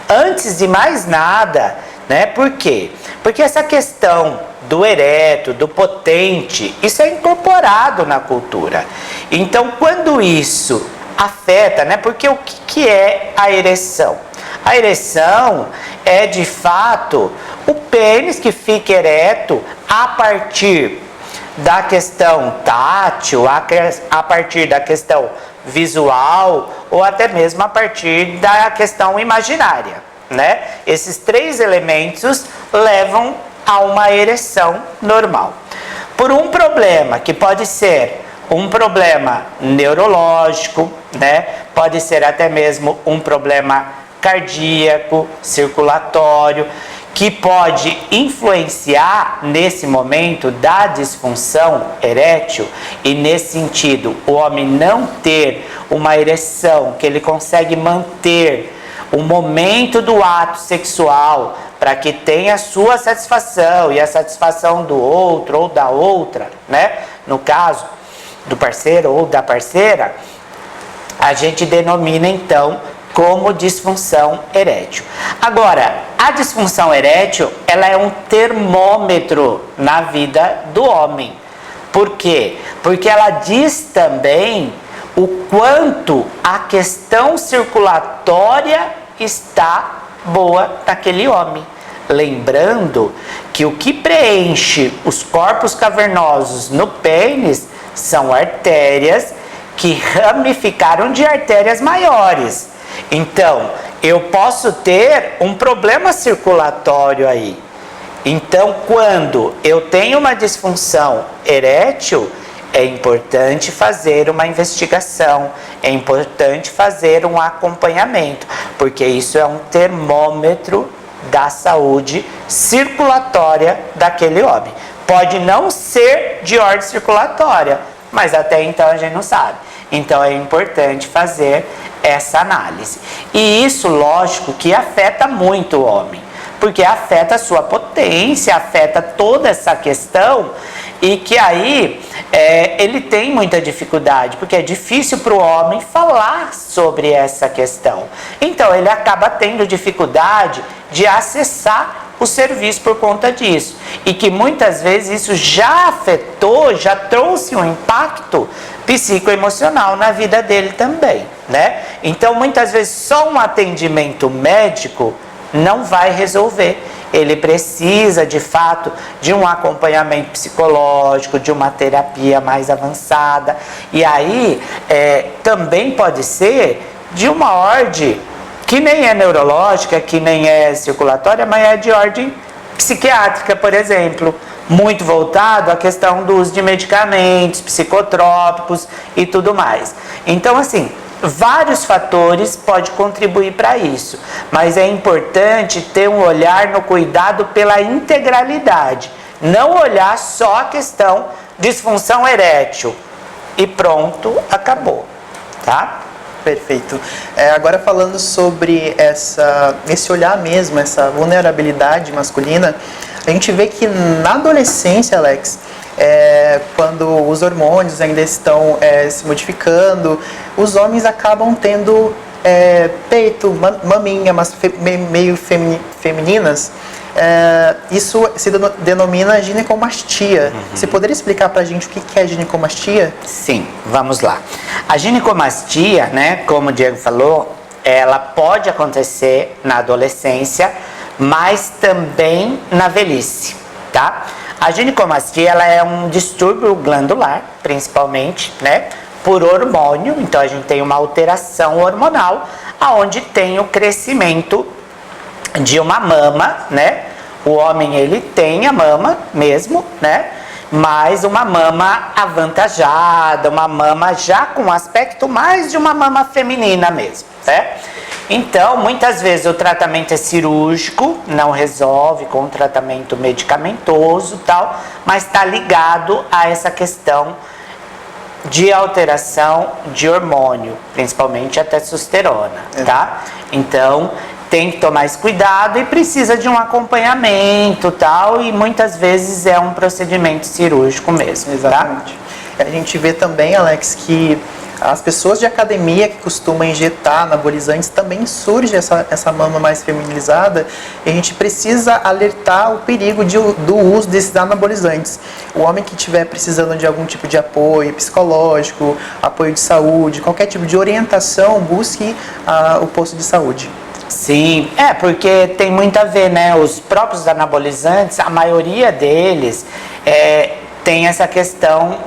[SPEAKER 1] Antes de mais nada, né? Por quê? Porque essa questão do ereto, do potente, isso é incorporado na cultura. Então, quando isso afeta, né? Porque o que é a ereção? A ereção é, de fato, o pênis que fica ereto a partir da questão tátil, a partir da questão visual ou até mesmo a partir da questão imaginária, né? Esses três elementos levam a uma ereção normal. Por um problema que pode ser um problema neurológico, né? Pode ser até mesmo um problema cardíaco, circulatório, que pode influenciar nesse momento da disfunção erétil e nesse sentido o homem não ter uma ereção que ele consegue manter o momento do ato sexual para que tenha a sua satisfação e a satisfação do outro ou da outra, né? No caso do parceiro ou da parceira, a gente denomina então como disfunção erétil. Agora, a disfunção erétil, ela é um termômetro na vida do homem. Por quê? Porque ela diz também o quanto a questão circulatória está boa naquele homem. Lembrando que o que preenche os corpos cavernosos no pênis são artérias que ramificaram de artérias maiores. Então, eu posso ter um problema circulatório aí. Então, quando eu tenho uma disfunção erétil, é importante fazer uma investigação, é importante fazer um acompanhamento, porque isso é um termômetro da saúde circulatória daquele homem. Pode não ser de ordem circulatória, mas até então a gente não sabe. Então é importante fazer essa análise. E isso, lógico, que afeta muito o homem, porque afeta a sua potência, afeta toda essa questão, e que aí ele tem muita dificuldade, porque é difícil para o homem falar sobre essa questão. Então ele acaba tendo dificuldade de acessar o serviço por conta disso. E que muitas vezes isso já afetou, já trouxe um impacto psicoemocional na vida dele também, né? Então muitas vezes só um atendimento médico não vai resolver. Ele precisa de fato de um acompanhamento psicológico, de uma terapia mais avançada. E aí também pode ser de uma ordem que nem é neurológica, que nem é circulatória, mas é de ordem psiquiátrica, por exemplo. muito voltado à questão do uso de medicamentos, psicotrópicos e tudo mais. Então, assim, vários fatores podem contribuir para isso, mas é importante ter um olhar no cuidado pela integralidade, não olhar só a questão disfunção erétil e pronto, acabou, tá?
[SPEAKER 2] Perfeito. Agora falando sobre esse olhar mesmo, essa vulnerabilidade masculina, a gente vê que na adolescência, Alex, quando os hormônios ainda estão se modificando, os homens acabam tendo peito, maminha, mas meio femininas. Isso se denomina ginecomastia. Você poderia explicar pra gente o que é ginecomastia?
[SPEAKER 1] Sim, vamos lá. A ginecomastia, né, como o Diego falou, ela pode acontecer na adolescência, mas também na velhice, tá? A ginecomastia, ela é um distúrbio glandular, principalmente, né, por hormônio. Então a gente tem uma alteração hormonal, aonde tem o crescimento de uma mama, né? O homem, ele tem a mama mesmo, né? Mas uma mama avantajada, uma mama já com aspecto mais de uma mama feminina mesmo, né? Então, muitas vezes o tratamento é cirúrgico, não resolve com tratamento medicamentoso e tal, mas está ligado a essa questão de alteração de hormônio, principalmente a testosterona, tá? Então, tem que tomar esse cuidado e precisa de um acompanhamento, tal, e muitas vezes é um procedimento cirúrgico mesmo.
[SPEAKER 2] Exatamente. Tá? A gente vê também, Alex, que as pessoas de academia que costumam injetar anabolizantes também surge essa mama mais feminilizada, e a gente precisa alertar o perigo do uso desses anabolizantes. O homem que estiver precisando de algum tipo de apoio psicológico, apoio de saúde, qualquer tipo de orientação, busque o posto de saúde.
[SPEAKER 1] Sim, porque tem muito a ver, né? Os próprios anabolizantes, a maioria deles tem essa questão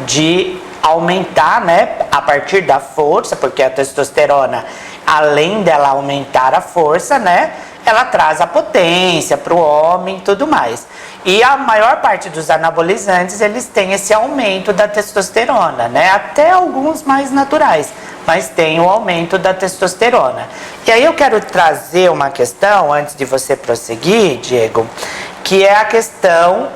[SPEAKER 1] de aumentar, né, a partir da força, porque a testosterona, além dela aumentar a força, né, ela traz a potência para o homem e tudo mais. E a maior parte dos anabolizantes, eles têm esse aumento da testosterona, né, até alguns mais naturais, mas tem o aumento da testosterona. E aí eu quero trazer uma questão, antes de você prosseguir, Diego, que é a questão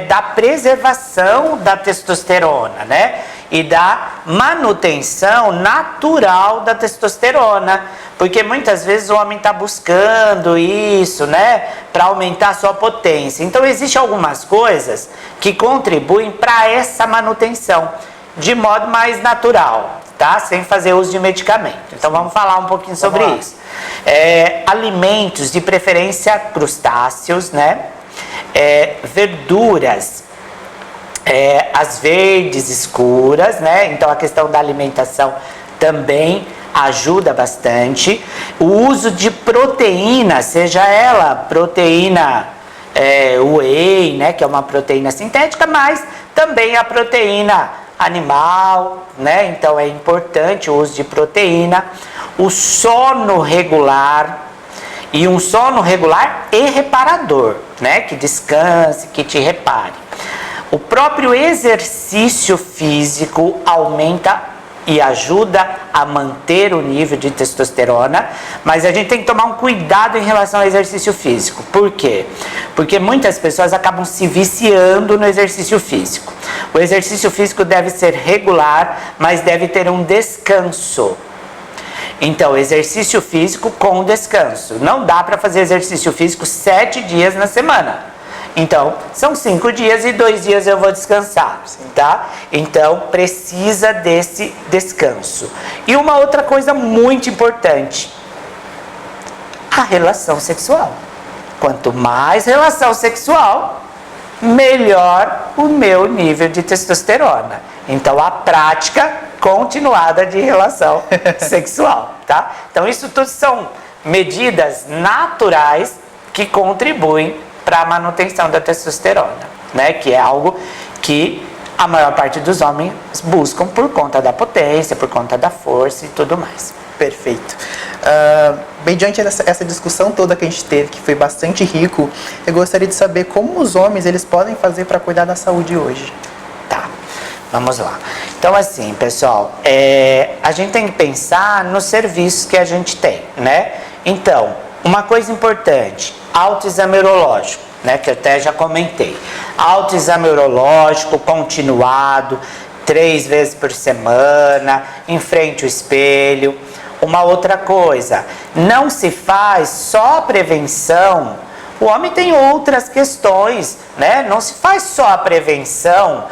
[SPEAKER 1] da preservação da testosterona, né? E da manutenção natural da testosterona. Porque muitas vezes o homem está buscando isso, né? Para aumentar a sua potência. Então, existem algumas coisas que contribuem para essa manutenção, de modo mais natural, tá? Sem fazer uso de medicamento. Então, vamos falar um pouquinho sobre isso. Alimentos, de preferência crustáceos, né? Verduras, as verdes escuras, né? Então a questão da alimentação também ajuda bastante. O uso de proteína, seja ela proteína whey, né? Que é uma proteína sintética, mas também a proteína animal, né? Então é importante o uso de proteína. O sono regular. E um sono regular e reparador, né? Que descanse, que te repare. O próprio exercício físico aumenta e ajuda a manter o nível de testosterona, mas a gente tem que tomar um cuidado em relação ao exercício físico. Por quê? Porque muitas pessoas acabam se viciando no exercício físico. O exercício físico deve ser regular, mas deve ter um descanso. Então, exercício físico com descanso. Não dá para fazer exercício físico 7 dias na semana. Então, são 5 dias e 2 dias eu vou descansar, tá? Então, precisa desse descanso. E uma outra coisa muito importante, a relação sexual. Quanto mais relação sexual, melhor o meu nível de testosterona. Então, a prática continuada de relação sexual, tá? Então, isso tudo são medidas naturais que contribuem para a manutenção da testosterona, né? Que é algo que a maior parte dos homens buscam por conta da potência, por conta da força e tudo mais.
[SPEAKER 2] Perfeito. Mediante essa discussão toda que a gente teve, que foi bastante rico, eu gostaria de saber como os homens eles podem fazer para cuidar da saúde hoje.
[SPEAKER 1] Tá, vamos lá. Então assim, pessoal, a gente tem que pensar nos serviços que a gente tem, né? Então, uma coisa importante, autoexame urológico, né? Que eu até já comentei. Autoexame urológico continuado, 3 vezes por semana, em frente ao espelho. Uma outra coisa, não se faz só a prevenção, o homem tem outras questões, né? Não se faz só a prevenção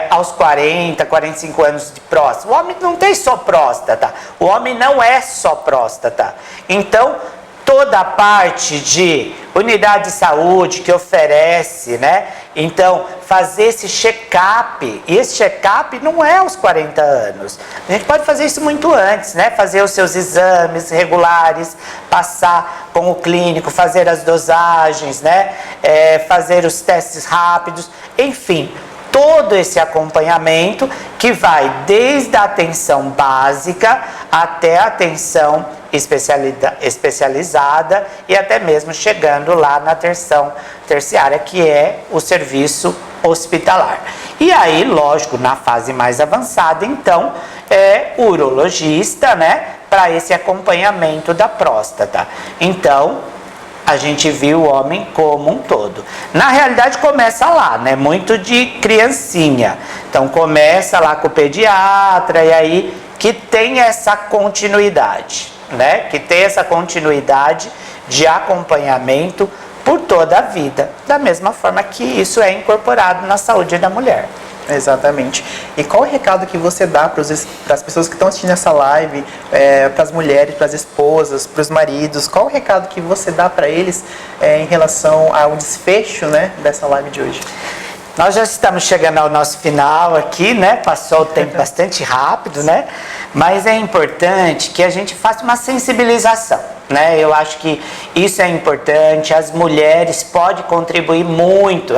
[SPEAKER 1] aos 40, 45 anos de próstata. O homem não tem só próstata, o homem não é só próstata. Então, toda a parte de unidade de saúde que oferece, né? Então, fazer esse check-up, e esse check-up não é aos 40 anos. A gente pode fazer isso muito antes, né? Fazer os seus exames regulares, passar com o clínico, fazer as dosagens, né? Fazer os testes rápidos, enfim, todo esse acompanhamento que vai desde a atenção básica até a atenção especializada e até mesmo chegando lá na atenção terciária, que é o serviço hospitalar. E aí, lógico, na fase mais avançada, então, o urologista, né, para esse acompanhamento da próstata. Então, a gente viu o homem como um todo. Na realidade, começa lá, né, muito de criancinha. Então, começa lá com o pediatra, e aí que tem essa continuidade, né, que tem essa continuidade de acompanhamento por toda a vida, da mesma forma que isso é incorporado na saúde da mulher.
[SPEAKER 2] Exatamente. E qual o recado que você dá para as pessoas que estão assistindo essa live, para as mulheres, para as esposas, para os maridos? Qual o recado que você dá para eles em relação ao desfecho, né, dessa live de hoje?
[SPEAKER 1] Nós já estamos chegando ao nosso final aqui, né? Passou o tempo bastante rápido, né? Mas é importante que a gente faça uma sensibilização, né? Eu acho que isso é importante. As mulheres podem contribuir muito.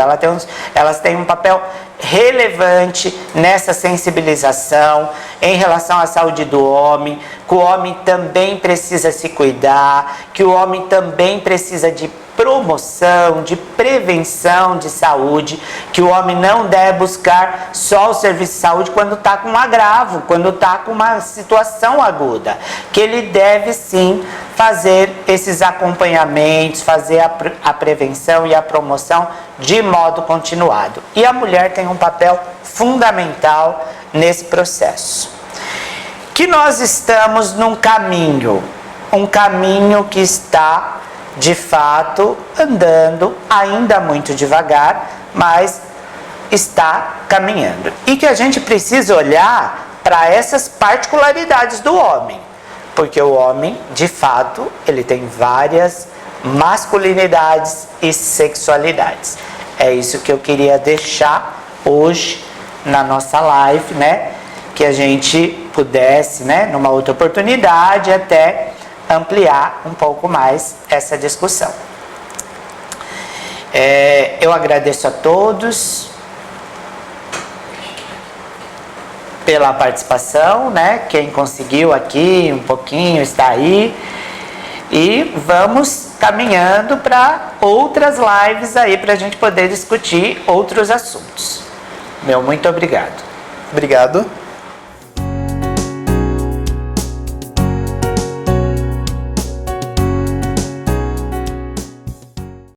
[SPEAKER 1] Elas têm um papel relevante nessa sensibilização em relação à saúde do homem, que o homem também precisa se cuidar, que o homem também precisa de promoção, de prevenção de saúde, que o homem não deve buscar só o serviço de saúde quando está com um agravo, quando está com uma situação aguda, que ele deve sim fazer esses acompanhamentos, fazer a prevenção e a promoção de modo continuado. E a mulher tem um papel fundamental nesse processo. Que nós estamos num caminho, um caminho que está de fato andando ainda muito devagar, mas está caminhando. E que a gente precisa olhar para essas particularidades do homem, porque o homem, de fato, ele tem várias masculinidades e sexualidades. É isso que eu queria deixar hoje na nossa live, né? Que a gente pudesse, né, numa outra oportunidade, até ampliar um pouco mais essa discussão. Eu agradeço a todos pela participação, né? Quem conseguiu aqui um pouquinho está aí. E vamos caminhando para outras lives aí para a gente poder discutir outros assuntos. Muito obrigado.
[SPEAKER 2] Obrigado.